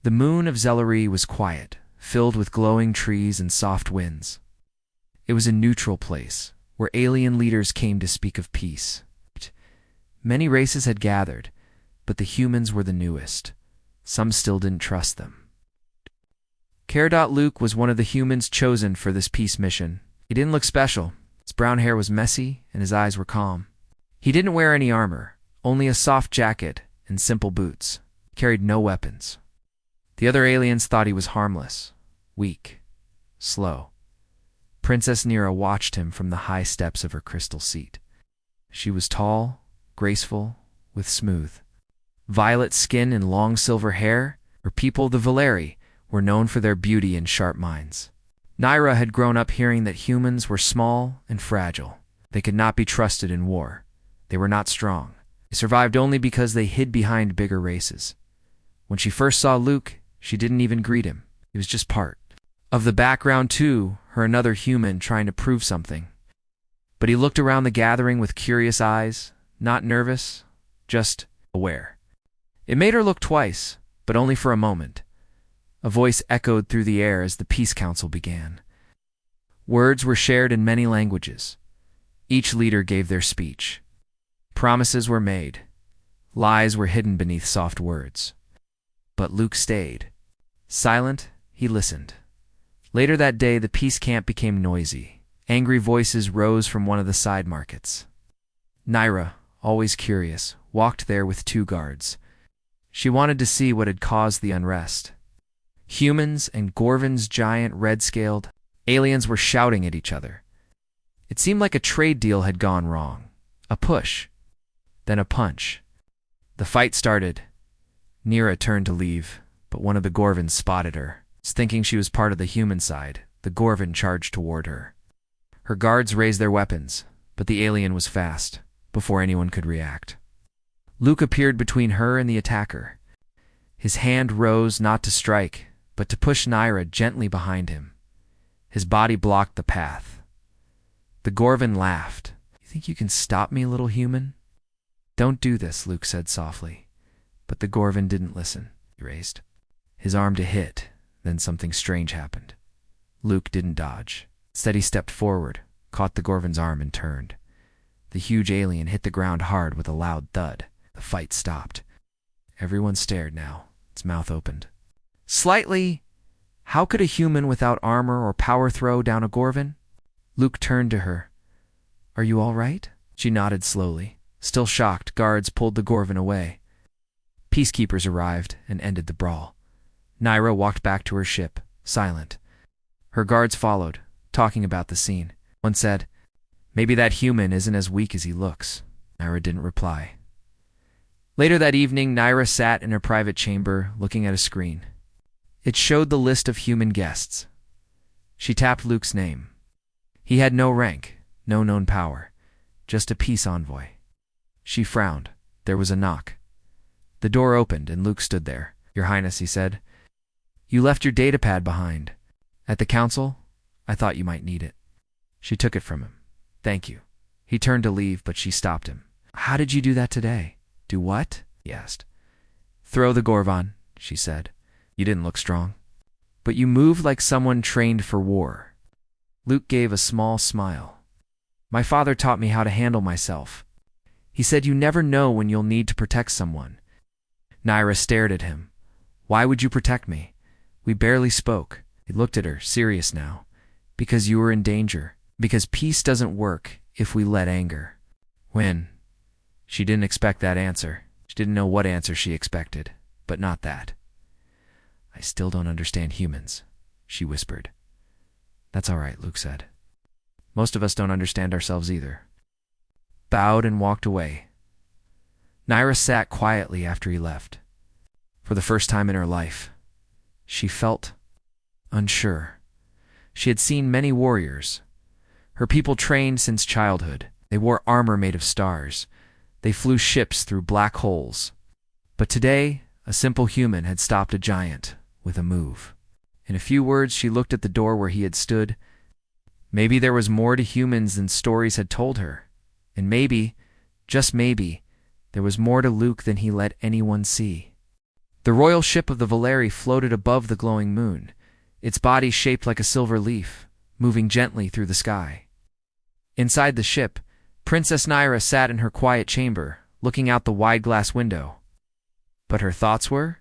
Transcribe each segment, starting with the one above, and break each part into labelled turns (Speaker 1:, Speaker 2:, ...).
Speaker 1: The moon of Zellery was quiet, filled with glowing trees and soft winds. It was a neutral place, where alien leaders came to speak of peace. Many races had gathered, but the humans were the newest. Some still didn't trust them. Luke was one of the humans chosen for this peace mission. He didn't look special. His brown hair was messy, and his eyes were calm. He didn't wear any armor, only a soft jacket and simple boots. He carried no weapons. The other aliens thought he was harmless, weak, slow. Princess Nira watched him from the high steps of her crystal seat. She was tall, graceful, with smooth, violet skin and long silver hair. Her people, the Valeri, were known for their beauty and sharp minds. Nira had grown up hearing that humans were small and fragile. They could not be trusted in war. They were not strong. They survived only because they hid behind bigger races. When she first saw Luke, she didn't even greet him. He was just part of the background to her another human trying to prove something. But he looked around the gathering with curious eyes, not nervous, just aware. It made her look twice, but only for a moment. A voice echoed through the air as the Peace Council began. Words were shared in many languages. Each leader gave their speech. Promises were made. Lies were hidden beneath soft words. But Luke stayed. Silent, he listened. Later that day, the peace camp became noisy. Angry voices rose from one of the side markets. Nira, always curious, walked there with 2 guards. She wanted to see what had caused the unrest. Humans and Gorvin's giant red-scaled aliens were shouting at each other. It seemed like a trade deal had gone wrong. A push, then a punch. The fight started. Nira turned to leave, but one of the Gorvins spotted her. Thinking she was part of the human side, the Gorvin charged toward her. Her guards raised their weapons, but the alien was fast, before anyone could react. Luke appeared between her and the attacker. His hand rose not to strike, but to push Nira gently behind him. His body blocked the path. The Gorvin laughed. "You think you can stop me, little human?" "Don't do this," Luke said softly. But the Gorvin didn't listen. He raised his arm to hit. Then something strange happened. Luke didn't dodge. Instead, he stepped forward, caught the Gorvin's arm, and turned. The huge alien hit the ground hard with a loud thud. The fight stopped. Everyone stared now, its mouth opened. Slightly, how could a human without armor or power throw down a Gorvin? Luke turned to her. "Are you all right?" She nodded slowly. Still shocked, guards pulled the Gorvin away. Peacekeepers arrived and ended the brawl. Nira walked back to her ship, silent. Her guards followed, talking about the scene. One said, "Maybe that human isn't as weak as he looks." Nira didn't reply. Later that evening, Nira sat in her private chamber, looking at a screen. It showed the list of human guests. She tapped Luke's name. He had no rank, no known power, just a peace envoy. She frowned. There was a knock. The door opened, and Luke stood there. "Your Highness," he said. "You left your datapad behind. At the council? I thought you might need it." She took it from him. "Thank you." He turned to leave, but she stopped him. "How did you do that today?" "Do what?" he asked. "Throw the Gorvon," she said. "You didn't look strong. But you moved like someone trained for war." Luke gave a small smile. "My father taught me how to handle myself. He said you never know when you'll need to protect someone." Nira stared at him. "Why would you protect me? We barely spoke." He looked at her, serious now. "Because you were in danger. Because peace doesn't work if we let anger win." She didn't expect that answer. She didn't know what answer she expected, but not that. "I still don't understand humans," she whispered. "That's all right," Luke said. "Most of us don't understand ourselves either." Bowed and walked away. Nira sat quietly after he left. For the first time in her life, she felt unsure. She had seen many warriors. Her people trained since childhood. They wore armor made of stars. They flew ships through black holes. But today, a simple human had stopped a giant with a move. In a few words, she looked at the door where he had stood. Maybe there was more to humans than stories had told her. And maybe, just maybe, there was more to Luke than he let anyone see. The royal ship of the Valeri floated above the glowing moon, its body shaped like a silver leaf, moving gently through the sky. Inside the ship, Princess Naira sat in her quiet chamber, looking out the wide glass window. But her thoughts were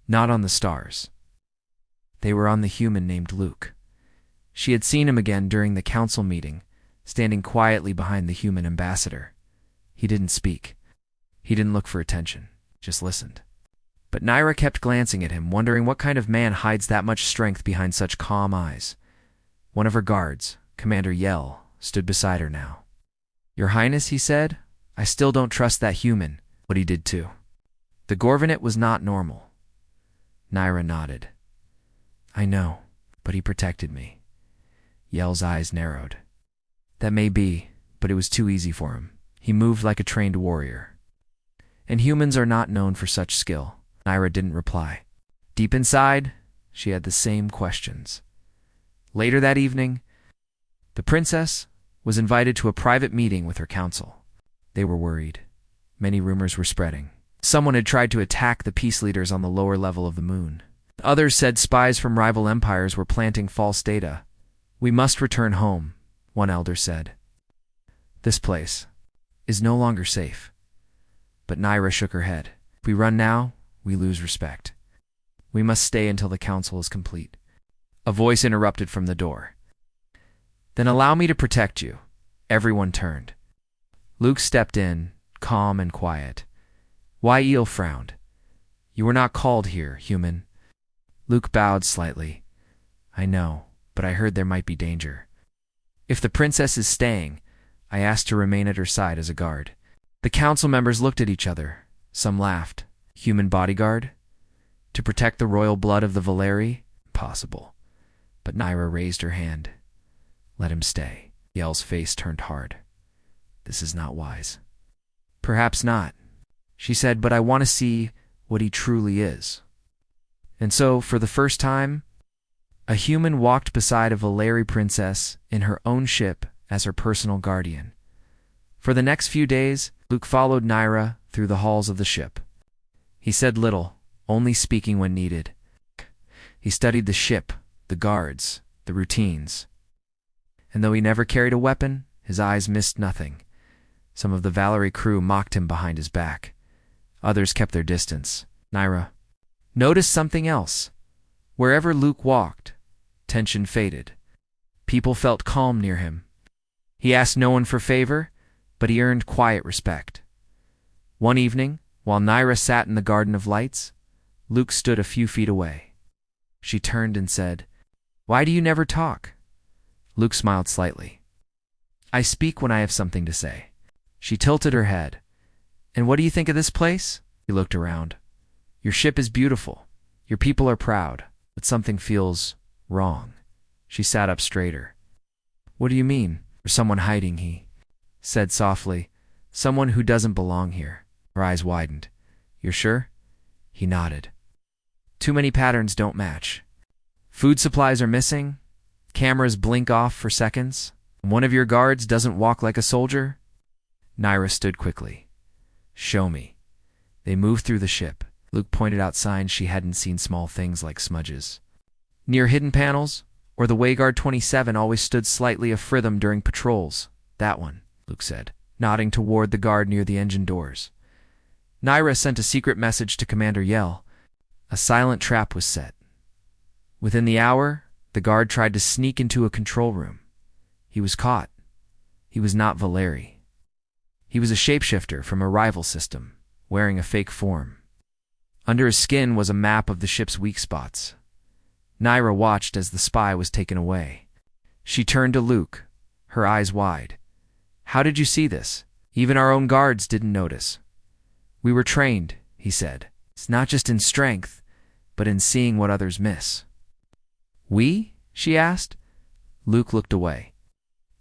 Speaker 1: not on the stars. They were on the human named Luke. She had seen him again during the council meeting, standing quietly behind the human ambassador. He didn't speak. He didn't look for attention, just listened. But Naira kept glancing at him, wondering what kind of man hides that much strength behind such calm eyes. One of her guards, Commander Yell, stood beside her now. "Your Highness," he said, "I still don't trust that human, what he did too. The Gorvanet was not normal." Naira nodded. "I know, but he protected me." Yell's eyes narrowed. "That may be, but it was too easy for him. He moved like a trained warrior. And humans are not known for such skill." Naira didn't reply. Deep inside, she had the same questions. Later that evening, the princess was invited to a private meeting with her council. They were worried. Many rumors were spreading. Someone had tried to attack the peace leaders on the lower level of the moon. Others said spies from rival empires were planting false data. "We must return home," one elder said. "This place is no longer safe." But Naira shook her head. "If we run now, we lose respect. We must stay until the council is complete." A voice interrupted from the door. "Then allow me to protect you." Everyone turned. Luke stepped in, calm and quiet. Eel frowned. "You were not called here, human." Luke bowed slightly. "I know, but I heard there might be danger. If the princess is staying, I asked to remain at her side as a guard." The council members looked at each other. Some laughed. Human bodyguard? To protect the royal blood of the Valeri? Impossible. But Naira raised her hand. "Let him stay." Yell's face turned hard. "This is not wise." "Perhaps not," she said, "but I want to see what he truly is." And so, for the first time, a human walked beside a Valeri princess in her own ship as her personal guardian. For the next few days, Luke followed Naira through the halls of the ship. He said little, only speaking when needed. He studied the ship, the guards, the routines. And though he never carried a weapon, his eyes missed nothing. Some of the Valeri crew mocked him behind his back. Others kept their distance. Naira noticed something else. Wherever Luke walked, tension faded. People felt calm near him. He asked no one for favor, but he earned quiet respect. One evening, while Naira sat in the Garden of Lights, Luke stood a few feet away. She turned and said, "Why do you never talk?" Luke smiled slightly. "I speak when I have something to say." She tilted her head. "And what do you think of this place?" He looked around. "Your ship is beautiful. Your people are proud, but something feels wrong." She sat up straighter. "What do you mean?" "There's someone hiding," he said softly. "Someone who doesn't belong here." Her eyes widened. "You're sure?" He nodded. "Too many patterns don't match. Food supplies are missing. Cameras blink off for seconds. One of your guards doesn't walk like a soldier." Naira stood quickly. "Show me." They moved through the ship. Luke pointed out signs she hadn't seen, small things like smudges near hidden panels, or the Wayguard 27 always stood slightly ahead them during patrols. "That one," Luke said, nodding toward the guard near the engine doors. Naira sent a secret message to Commander Yell. A silent trap was set. Within the hour, the guard tried to sneak into a control room. He was caught. He was not Valeri. He was a shapeshifter from a rival system, wearing a fake form. Under his skin was a map of the ship's weak spots. Naira watched as the spy was taken away. She turned to Luke, her eyes wide. "How did you see this? Even our own guards didn't notice." "We were trained," he said. "It's not just in strength, but in seeing what others miss." "We?" she asked. Luke looked away.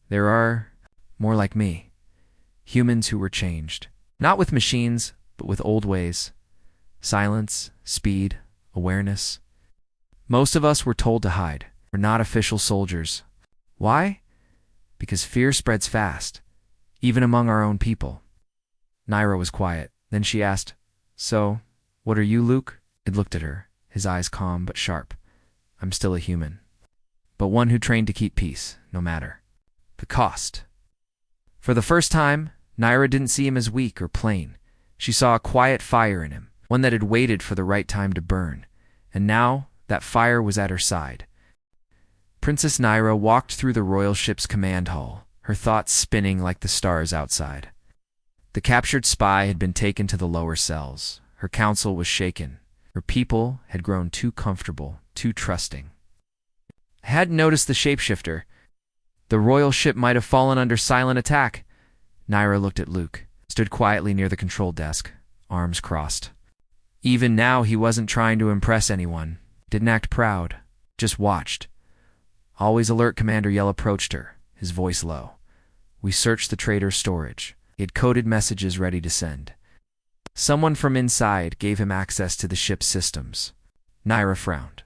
Speaker 1: "There are more like me. Humans who were changed. Not with machines, but with old ways. Silence, speed, awareness. Most of us were told to hide. We're not official soldiers. Why? Because fear spreads fast, even among our own people." Naira was quiet. Then she asked, "So, what are you, Luke?" He looked at her, his eyes calm but sharp. I'm still a human, but one who trained to keep peace, no matter the cost. For the first time, Naira didn't see him as weak or plain. She saw a quiet fire in him, one that had waited for the right time to burn, and now that fire was at her side. Princess Naira walked through the royal ship's command hall, her thoughts spinning like the stars outside. The captured spy had been taken to the lower cells. Her council was shaken. Her people had grown too comfortable, too trusting. I hadn't noticed the shapeshifter. The royal ship might have fallen under silent attack. Naira looked at Luke, stood quietly near the control desk, arms crossed. Even now he wasn't trying to impress anyone, didn't act proud, just watched. Always alert, Commander Yell approached her, his voice low. We searched the trader's storage. He had coded messages ready to send. Someone from inside gave him access to the ship's systems. Naira frowned.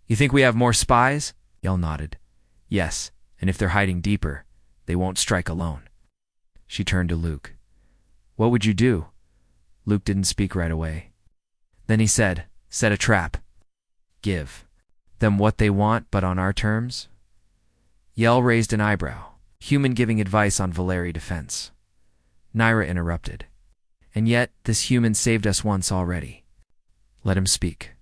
Speaker 1: You think we have more spies? Yell nodded. Yes, and if they're hiding deeper, they won't strike alone. She turned to Luke. What would you do? Luke didn't speak right away. Then he said, set a trap. Give them what they want, but on our terms? Yell raised an eyebrow, human giving advice on Valeri defense. Naira interrupted. And yet, this human saved us once already. Let him speak.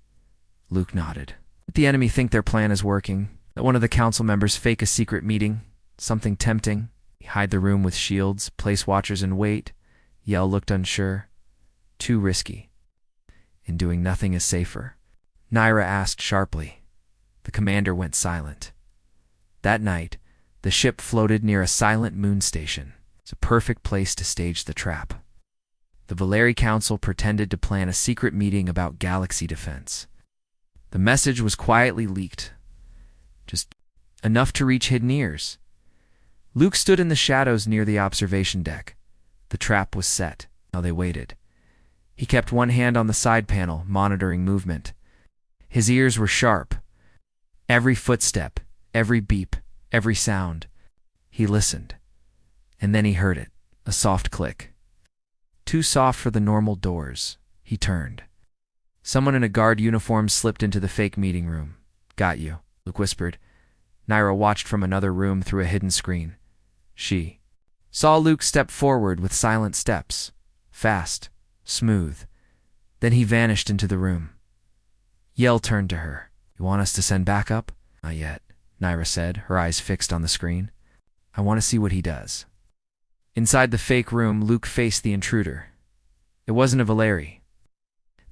Speaker 1: Luke nodded. Let the enemy think their plan is working, that one of the council members fake a secret meeting, something tempting, hide the room with shields, place watchers and wait. Yell looked unsure. Too risky. And doing nothing is safer. Naira asked sharply. The commander went silent. That night, the ship floated near a silent moon station. It's a perfect place to stage the trap. The Valeri Council pretended to plan a secret meeting about galaxy defense. The message was quietly leaked, just enough to reach hidden ears. Luke stood in the shadows near the observation deck. The trap was set. Now they waited. He kept one hand on the side panel, monitoring movement. His ears were sharp. Every footstep, every beep, every sound. He listened. And then he heard it, a soft click. Too soft for the normal doors. He turned. Someone in a guard uniform slipped into the fake meeting room. Got you, Luke whispered. Naira watched from another room through a hidden screen. She saw Luke step forward with silent steps. Fast, smooth. Then he vanished into the room. Yell turned to her. You want us to send backup? Not yet, Naira said, her eyes fixed on the screen. I want to see what he does. Inside the fake room, Luke faced the intruder. It wasn't a Valeri.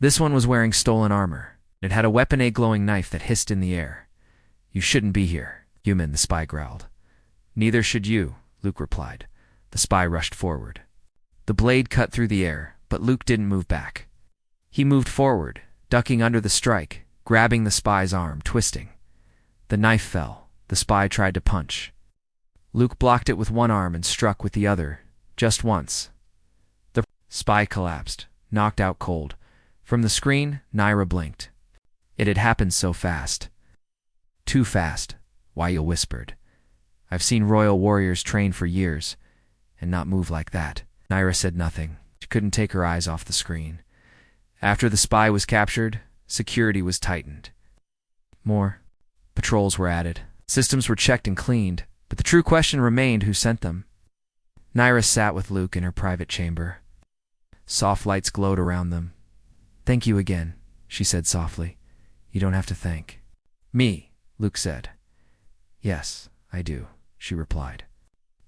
Speaker 1: This one was wearing stolen armor. It had a weapon, a glowing knife that hissed in the air. You shouldn't be here, human, the spy growled. Neither should you, Luke replied. The spy rushed forward. The blade cut through the air, but Luke didn't move back. He moved forward, ducking under the strike, grabbing the spy's arm, twisting. The knife fell. The spy tried to punch. Luke blocked it with one arm and struck with the other, just once. The spy collapsed, knocked out cold. From the screen, Naira blinked. It had happened so fast. Too fast, Waya whispered. I've seen royal warriors train for years, and not move like that. Naira said nothing. She couldn't take her eyes off the screen. After the spy was captured, security was tightened. More patrols were added. Systems were checked and cleaned. But the true question remained, who sent them? Naira sat with Luke in her private chamber. Soft lights glowed around them. Thank you again, she said softly. You don't have to thank me, Luke said. Yes, I do, she replied.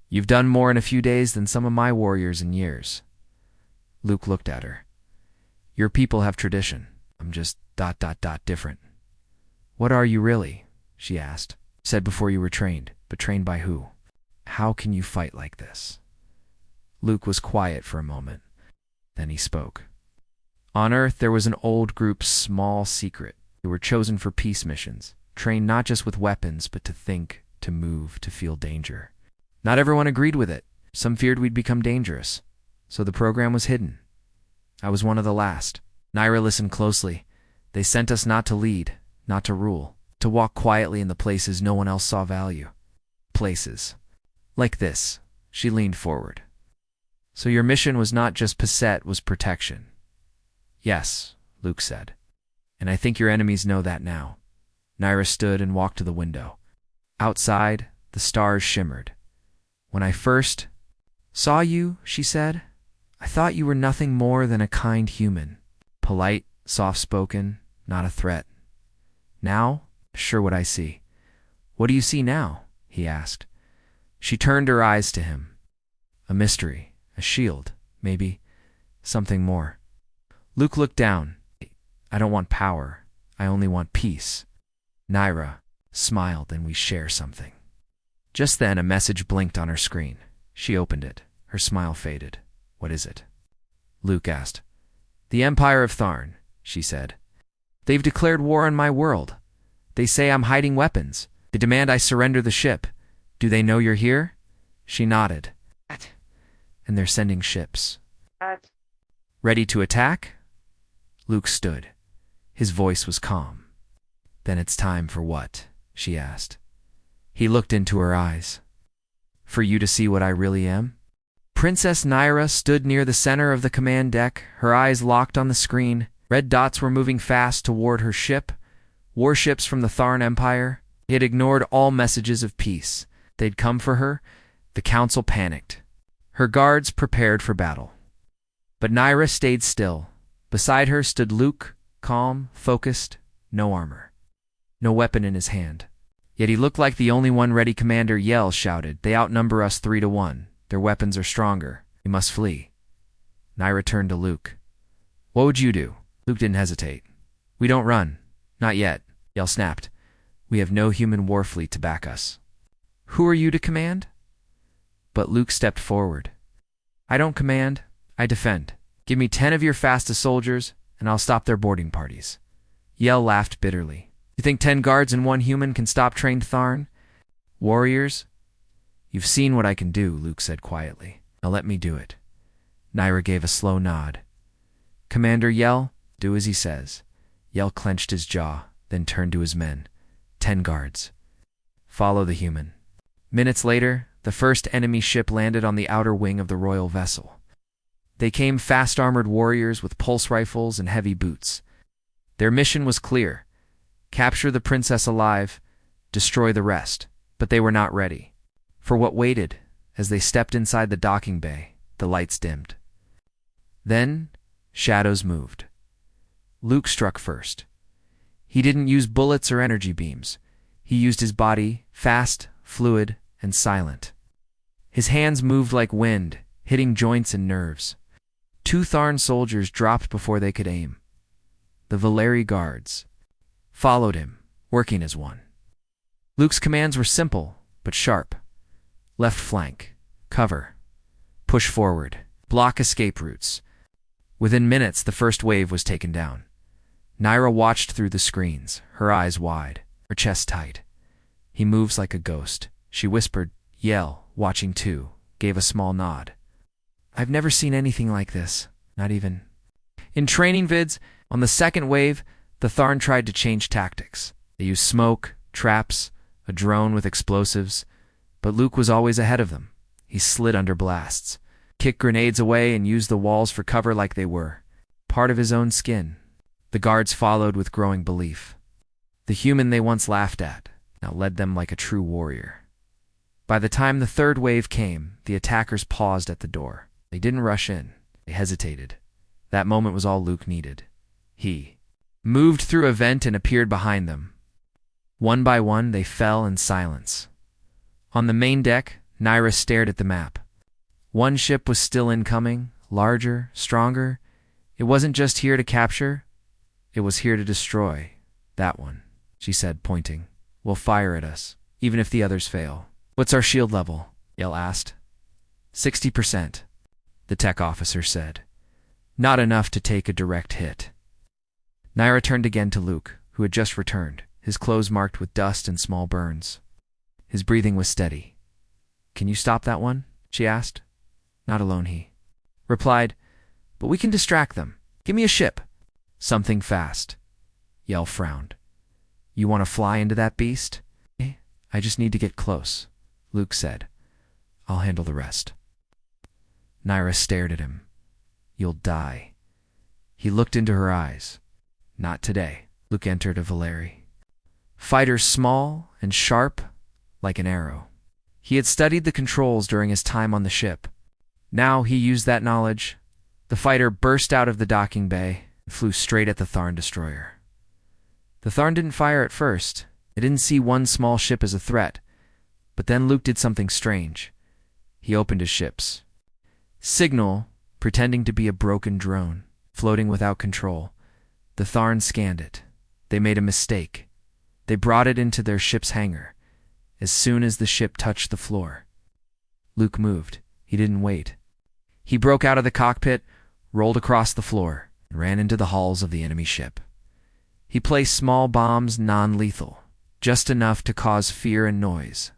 Speaker 1: You've done more in a few days than some of my warriors in years. Luke looked at her. Your people have tradition. I'm just ... different. What are you really? She asked. Said before you were trained. But trained by who? How can you fight like this? Luke was quiet for a moment. Then he spoke. On Earth, there was an old group's small secret. They were chosen for peace missions, trained not just with weapons, but to think, to move, to feel danger. Not everyone agreed with it. Some feared we'd become dangerous. So the program was hidden. I was one of the last. Naira listened closely. They sent us not to lead, not to rule, to walk quietly in the places no one else saw value. Places. Like this. She leaned forward. So your mission was not just Passette, was protection. Yes, Luke said. And I think your enemies know that now. Naira stood and walked to the window. Outside, the stars shimmered. When I first saw you, she said, I thought you were nothing more than a kind human. Polite, soft-spoken, not a threat. Now, sure what I see. What do you see now? He asked. She turned her eyes to him. A mystery, a shield, maybe, something more. Luke looked down. I don't want power. I only want peace. Naira smiled, and we share something. Just then, a message blinked on her screen. She opened it. Her smile faded. What is it? Luke asked. The Empire of Tharn, she said. They've declared war on my world. They say I'm hiding weapons. They demand I surrender the ship. Do they know you're here? She nodded. And they're sending ships. Ready to attack? Luke stood. His voice was calm. Then it's time for what? She asked. He looked into her eyes. For you to see what I really am? Princess Naira stood near the center of the command deck, her eyes locked on the screen. Red dots were moving fast toward her ship. Warships from the Tharn Empire. He had ignored all messages of peace. They'd come for her. The council panicked. Her guards prepared for battle. But Naira stayed still. Beside her stood Luke, calm, focused, no armor. No weapon in his hand. Yet he looked like the only one ready. Commander Yell shouted, They outnumber us 3-1. Their weapons are stronger. We must flee. Naira turned to Luke. What would you do? Luke didn't hesitate. We don't run. Not yet. Yell snapped. We have no human war fleet to back us. Who are you to command? But Luke stepped forward. I don't command. I defend. Give me 10 of your fastest soldiers, and I'll stop their boarding parties. Yell laughed bitterly. You think 10 guards and 1 human can stop trained Tharn? Warriors? You've seen what I can do, Luke said quietly. Now let me do it. Naira gave a slow nod. Commander Yell, do as he says. Yell clenched his jaw, then turned to his men. 10 guards. Follow the human. Minutes later, the first enemy ship landed on the outer wing of the royal vessel. They came fast-armored warriors with pulse rifles and heavy boots. Their mission was clear. Capture the princess alive, destroy the rest. But they were not ready. For what waited, as they stepped inside the docking bay, the lights dimmed. Then, shadows moved. Luke struck first. He didn't use bullets or energy beams. He used his body, fast, fluid, and silent. His hands moved like wind, hitting joints and nerves. 2 Tharn soldiers dropped before they could aim. The Valeri guards followed him, working as one. Luke's commands were simple, but sharp. Left flank, cover, push forward, block escape routes. Within minutes, the first wave was taken down. Naira watched through the screens, her eyes wide, her chest tight. He moves like a ghost. She whispered, Yell, watching too, gave a small nod. I've never seen anything like this, not even. In training vids, on the second wave, the Tharn tried to change tactics. They used smoke, traps, a drone with explosives, but Luke was always ahead of them. He slid under blasts, kicked grenades away, and used the walls for cover like they were part of his own skin. The guards followed with growing belief. The human they once laughed at now led them like a true warrior. By the time the third wave came, the attackers paused at the door. They didn't rush in. They hesitated. That moment was all Luke needed. He moved through a vent and appeared behind them. One by one, they fell in silence. On the main deck, Naira stared at the map. One ship was still incoming, larger, stronger. It wasn't just here to capture. It was here to destroy. That one, she said, pointing. Will fire at us, even if the others fail. What's our shield level? Yell asked. 60%, the tech officer said. Not enough to take a direct hit. Naira turned again to Luke, who had just returned, his clothes marked with dust and small burns. His breathing was steady. Can you stop that one? She asked. Not alone, he replied. But we can distract them. Give me a ship. Something fast. Yell frowned. You want to fly into that beast? I just need to get close, Luke said. I'll handle the rest. Naira stared at him. You'll die. He looked into her eyes. Not today. Luke entered a Valeri. Fighter small and sharp like an arrow. He had studied the controls during his time on the ship. Now he used that knowledge. The fighter burst out of the docking bay and flew straight at the Tharn destroyer. The Tharn didn't fire at first. It didn't see one small ship as a threat. But then Luke did something strange. He opened his ships. Signal, pretending to be a broken drone, floating without control. The Tharn scanned it. They made a mistake. They brought it into their ship's hangar. As soon as the ship touched the floor, Luke moved. He didn't wait. He broke out of the cockpit, rolled across the floor, and ran into the hulls of the enemy ship. He placed small bombs, non-lethal, just enough to cause fear and noise.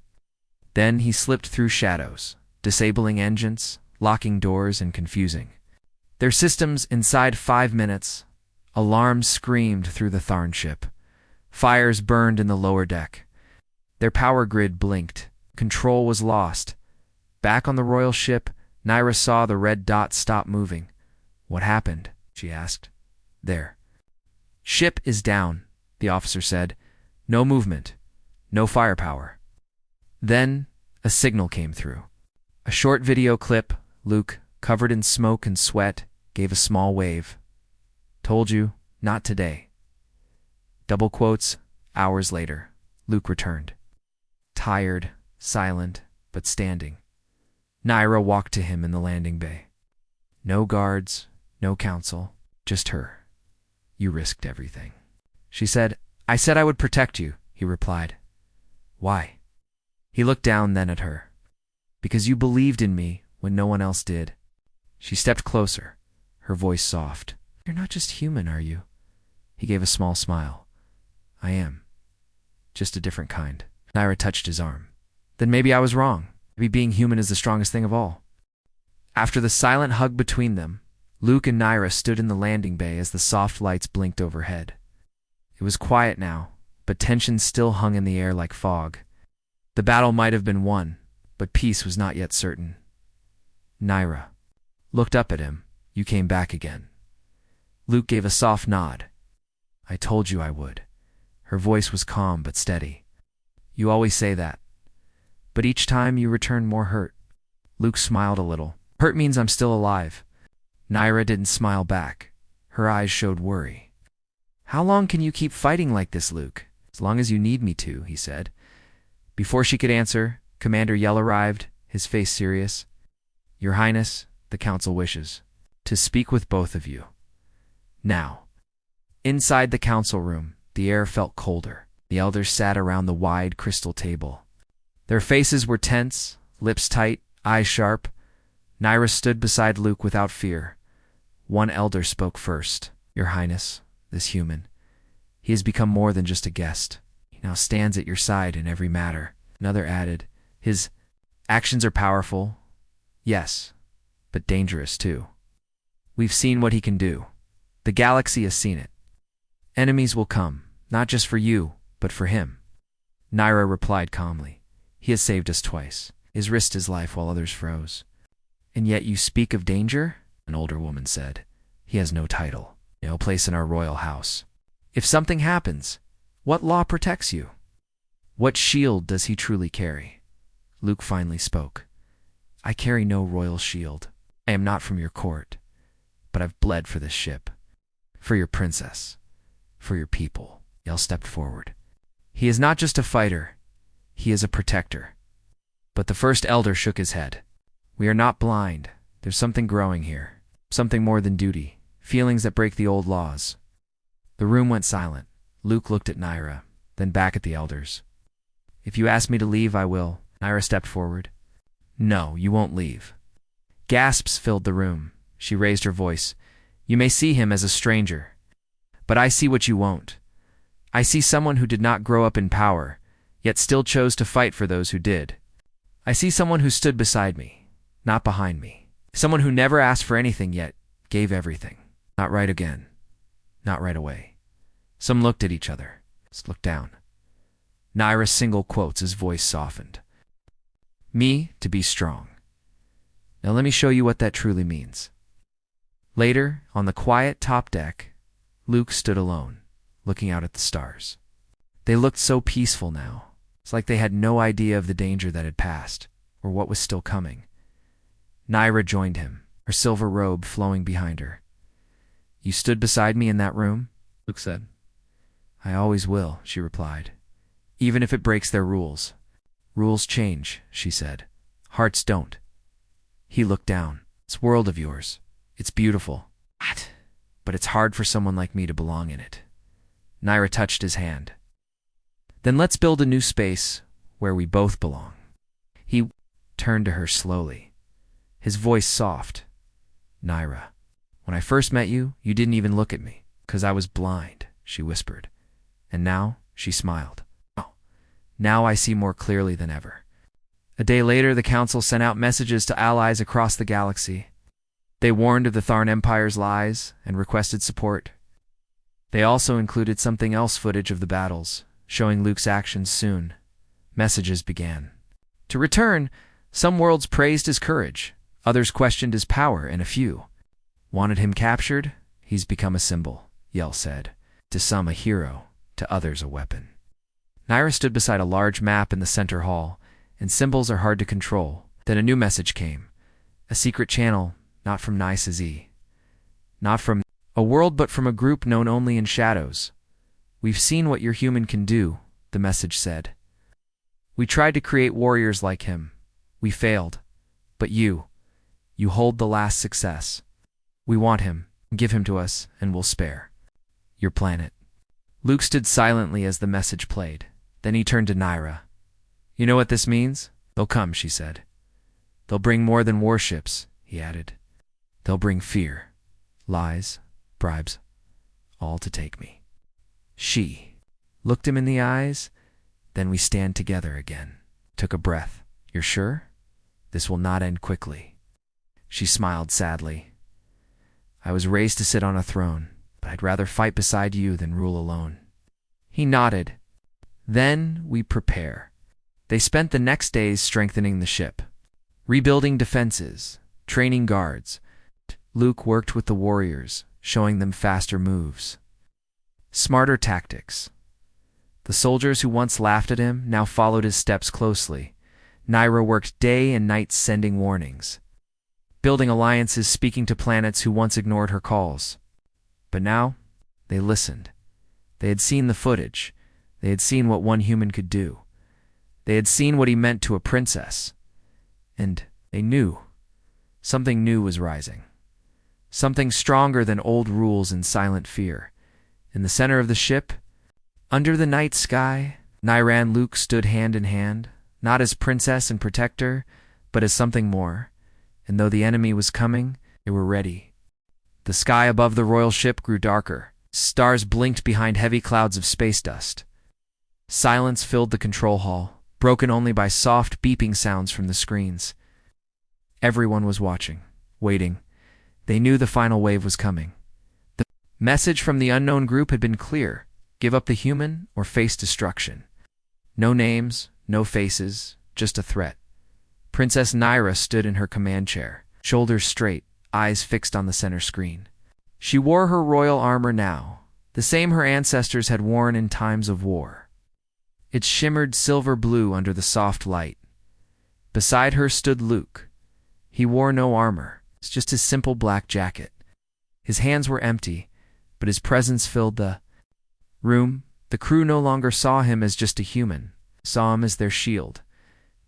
Speaker 1: Then he slipped through shadows, disabling engines, locking doors, and confusing their systems inside 5 minutes. Alarms screamed through the Tharn ship. Fires burned in the lower deck. Their power grid blinked. Control was lost. Back on the royal ship, Naira saw the red dot stop moving. "What happened?" she asked. "There. Ship is down," the officer said. "No movement. No firepower." Then a signal came through. A short video clip. Luke, covered in smoke and sweat, gave a small wave. "Told you, not today." Double quotes. Hours later, Luke returned. Tired, silent, but standing. Naira walked to him in the landing bay. No guards, no counsel, just her. "You risked everything," she said. "I said I would protect you," he replied. "Why?" He looked down then at her. "Because you believed in me when no one else did." She stepped closer, her voice soft. "You're not just human, are you?" He gave a small smile. "I am. Just a different kind." Naira touched his arm. "Then maybe I was wrong. Maybe being human is the strongest thing of all." After the silent hug between them, Luke and Naira stood in the landing bay as the soft lights blinked overhead. It was quiet now, but tension still hung in the air like fog. The battle might have been won, but peace was not yet certain. Naira looked up at him. "You came back again." Luke gave a soft nod. "I told you I would." Her voice was calm but steady. "You always say that. But each time you return more hurt." Luke smiled a little. "Hurt means I'm still alive." Naira didn't smile back. Her eyes showed worry. "How long can you keep fighting like this, Luke?" "As long as you need me to," he said. Before she could answer, Commander Yell arrived, his face serious. "Your Highness, the Council wishes to speak with both of you now." Inside the council room, the air felt colder. The elders sat around the wide crystal table. Their faces were tense, lips tight, eyes sharp. Naira stood beside Luke without fear. One elder spoke first. "Your Highness, this human. He has become more than just a guest. He now stands at your side in every matter." Another added, "His actions are powerful, yes, but dangerous too. We've seen what he can do. The galaxy has seen it. Enemies will come, not just for you, but for him." Naira replied calmly. "He has saved us twice. He has risked his life while others froze." "And yet you speak of danger?" an older woman said. "He has no title, no place in our royal house. If something happens, what law protects you? What shield does he truly carry?" Luke finally spoke. "I carry no royal shield. I am not from your court, but I've bled for this ship, for your princess, for your people." Yell stepped forward. "He is not just a fighter, he is a protector." But the first elder shook his head. "We are not blind. There's something growing here, something more than duty, feelings that break the old laws." The room went silent. Luke looked at Naira, then back at the elders. "If you ask me to leave, I will." Naira stepped forward. "No, you won't leave." Gasps filled the room. She raised her voice. "You may see him as a stranger, but I see what you won't. I see someone who did not grow up in power, yet still chose to fight for those who did. I see someone who stood beside me, not behind me. Someone who never asked for anything yet gave everything. Not right again. Not right away." Some looked at each other. Just looked down. Naira single quotes, his voice softened. "Me to be strong. Now let me show you what that truly means." Later, on the quiet top deck, Luke stood alone. looking out at the stars. They looked so peaceful now. It's like they had no idea of the danger that had passed, or what was still coming. Naira joined him, her silver robe flowing behind her. "You stood beside me in that room?" Luke said. "I always will," she replied. "Even if it breaks their rules." "Rules change," she said. "Hearts don't." He looked down. "This world of yours, it's beautiful. But it's hard for someone like me to belong in it." Naira touched his hand. "Then let's build a new space where we both belong." He turned to her slowly, his voice soft. "Naira, when I first met you, you didn't even look at me, 'cause I was blind," she whispered. "And now," she smiled. "Oh, now I see more clearly than ever." A day later, the Council sent out messages to allies across the galaxy. They warned of the Tharn Empire's lies and requested support. They also included something else, footage of the battles, showing Luke's actions soon. Messages began to return. Some worlds praised his courage, others questioned his power, and a few wanted him captured. "He's become a symbol," Yell said. "To some a hero, to others a weapon." Naira stood beside a large map in the center hall, and symbols are hard to control. Then a new message came. A secret channel, not from Nice, not from a world, but from a group known only in shadows. "We've seen what your human can do," the message said. "We tried to create warriors like him. We failed. But you hold the last success. We want him. Give him to us, and we'll spare your planet." Luke stood silently as the message played. Then he turned to Naira. "You know what this means?" "They'll come," she said. "They'll bring more than warships," he added. "They'll bring fear, lies, bribes, all to take me." She looked him in the eyes. "Then we stand together again." Took a breath. "You're sure? This will not end quickly." She smiled sadly. "I was raised to sit on a throne, but I'd rather fight beside you than rule alone." He nodded. "Then we prepare." They spent the next days strengthening the ship, rebuilding defenses, training guards. Luke worked with the warriors, showing them faster moves, smarter tactics. The soldiers who once laughed at him now followed his steps closely. Naira worked day and night sending warnings, building alliances, speaking to planets who once ignored her calls. But now, they listened. They had seen the footage. They had seen what one human could do. They had seen what he meant to a princess. And they knew. Something new was rising. Something stronger than old rules and silent fear. In the center of the ship, under the night sky, Naira and Luke stood hand in hand, not as princess and protector, but as something more. And though the enemy was coming, they were ready. The sky above the royal ship grew darker. Stars blinked behind heavy clouds of space dust. Silence filled the control hall, broken only by soft beeping sounds from the screens. Everyone was watching, waiting. They knew the final wave was coming. The message from the unknown group had been clear: give up the human or face destruction. No names, no faces, just a threat. Princess Naira stood in her command chair, shoulders straight, eyes fixed on the center screen. She wore her royal armor now, the same her ancestors had worn in times of war. It shimmered silver blue under the soft light. Beside her stood Luke. He wore no armor, just his simple black jacket. His hands were empty, but his presence filled the room. The crew no longer saw him as just a human, saw him as their shield.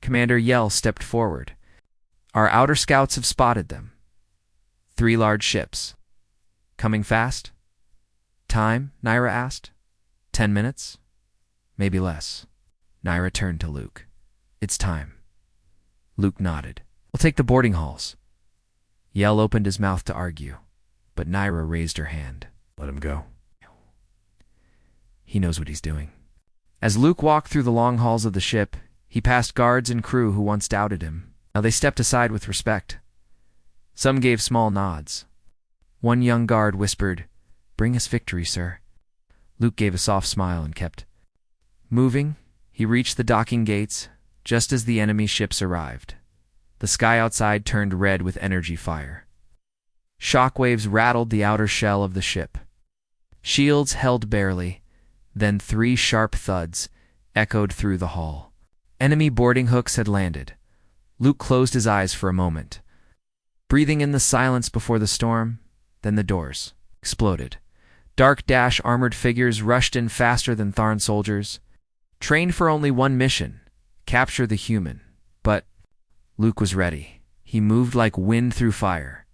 Speaker 1: Commander Yell stepped forward. "Our outer scouts have spotted them. 3 large ships. Coming fast?" "Time?" Naira asked. 10 minutes? Maybe less." Naira turned to Luke. "It's time." Luke nodded. "We'll take the boarding halls." Yell opened his mouth to argue, but Naira raised her hand. "Let him go. He knows what he's doing." As Luke walked through the long halls of the ship, he passed guards and crew who once doubted him. Now they stepped aside with respect. Some gave small nods. One young guard whispered, "Bring us victory, sir." Luke gave a soft smile and kept moving. He reached the docking gates just as the enemy ships arrived. The sky outside turned red with energy fire. Shockwaves rattled the outer shell of the ship. Shields held barely, Then 3 sharp thuds echoed through the hall. Enemy boarding hooks had landed. Luke closed his eyes for a moment, breathing in the silence before the storm. Then the doors exploded. Dark Dash armored figures rushed in faster than Tharn soldiers, trained for only one mission: capture the human. But Luke was ready. He moved like wind through fire.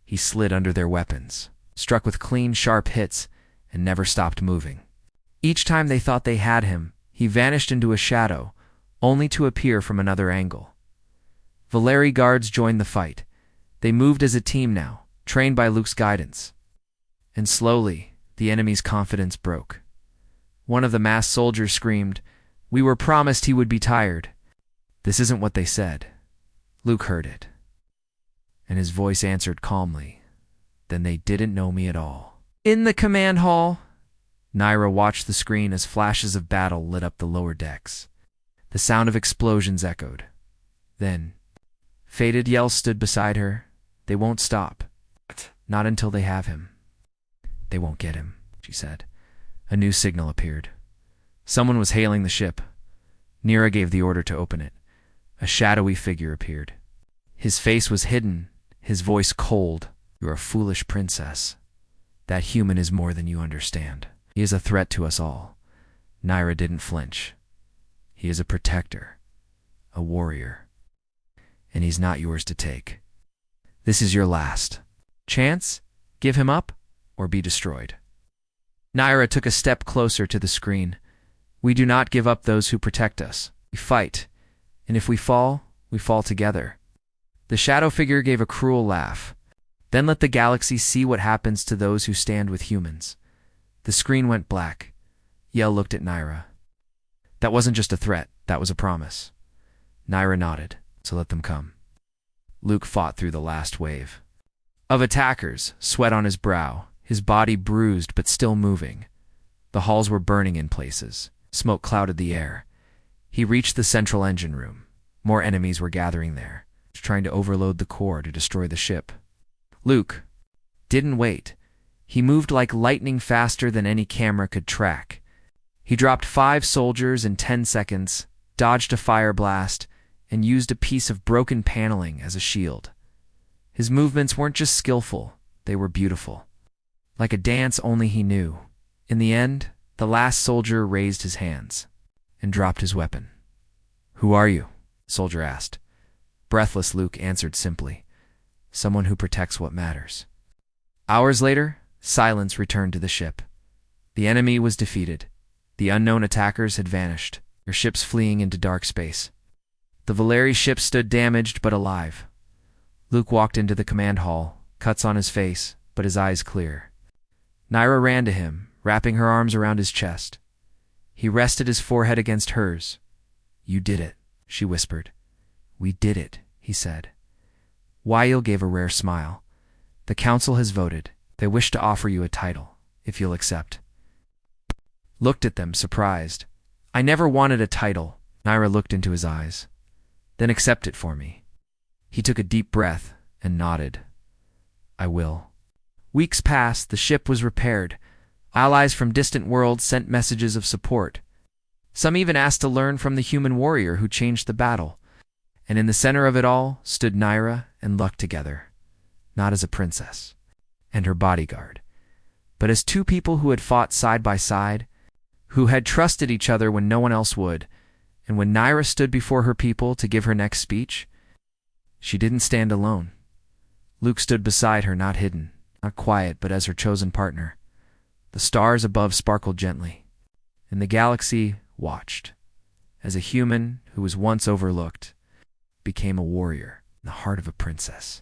Speaker 1: He slid under their weapons, struck with clean, sharp hits, and never stopped moving. Each time they thought they had him, he vanished into a shadow, only to appear from another angle. Valeri guards joined the fight. They moved as a team now, trained by Luke's guidance. And slowly, the enemy's confidence broke. One of the masked soldiers screamed, "We were promised he would be tired." This isn't what they said. Luke heard it, and his voice answered calmly, "Then they didn't know me at all." In the command hall, Naira watched the screen as flashes of battle lit up the lower decks. The sound of explosions echoed. Then, faded yells stood beside her. "They won't stop. Not until they have him." "They won't get him," she said. A new signal appeared. Someone was hailing the ship. Nira gave the order to open it. A shadowy figure appeared. His face was hidden, his voice cold. "You're a foolish princess. That human is more than you understand. He is a threat to us all." Naira didn't flinch. "He is a protector, a warrior, and he's not yours to take. This is your last chance. Give him up or be destroyed." Naira took a step closer to the screen. "We do not give up those who protect us. We fight, and if we fall together." The shadow figure gave a cruel laugh. "Then let the galaxy see what happens to those who stand with humans." The screen went black. Yell looked at Naira. "That wasn't just a threat, that was a promise." Naira nodded. "So let them come." Luke fought through the last wave of attackers, sweat on his brow, his body bruised but still moving. The halls were burning in places. Smoke clouded the air. He reached the central engine room. More enemies were gathering there, trying to overload the core to destroy the ship. Luke didn't wait. He moved like lightning, faster than any camera could track. He dropped 5 soldiers in 10 seconds, dodged a fire blast, and used a piece of broken paneling as a shield. His movements weren't just skillful, they were beautiful. Like a dance only he knew. In the end, the last soldier raised his hands and dropped his weapon. "Who are you?" the soldier asked. Breathless, Luke answered simply, "Someone who protects what matters." Hours later, silence returned to the ship. The enemy was defeated. The unknown attackers had vanished, their ships fleeing into dark space. The Valeri ship stood damaged but alive. Luke walked into the command hall, cuts on his face, but his eyes clear. Naira ran to him, wrapping her arms around his chest. He rested his forehead against hers. "You did it," she whispered. "We did it," he said. Wael gave a rare smile. "The council has voted. They wish to offer you a title, if you'll accept." Looked at them, surprised. "I never wanted a title." Naira looked into his eyes. "Then accept it for me." He took a deep breath and nodded. "I will." Weeks passed, the ship was repaired. Allies from distant worlds sent messages of support. Some even asked to learn from the human warrior who changed the battle. And in the center of it all stood Naira and Luck together, not as a princess and her bodyguard, but as 2 people who had fought side by side, who had trusted each other when no one else would. And when Naira stood before her people to give her next speech, she didn't stand alone. Luke stood beside her, not hidden, not quiet, but as her chosen partner. The stars above sparkled gently, and the galaxy watched, as a human who was once overlooked became a warrior in the heart of a princess.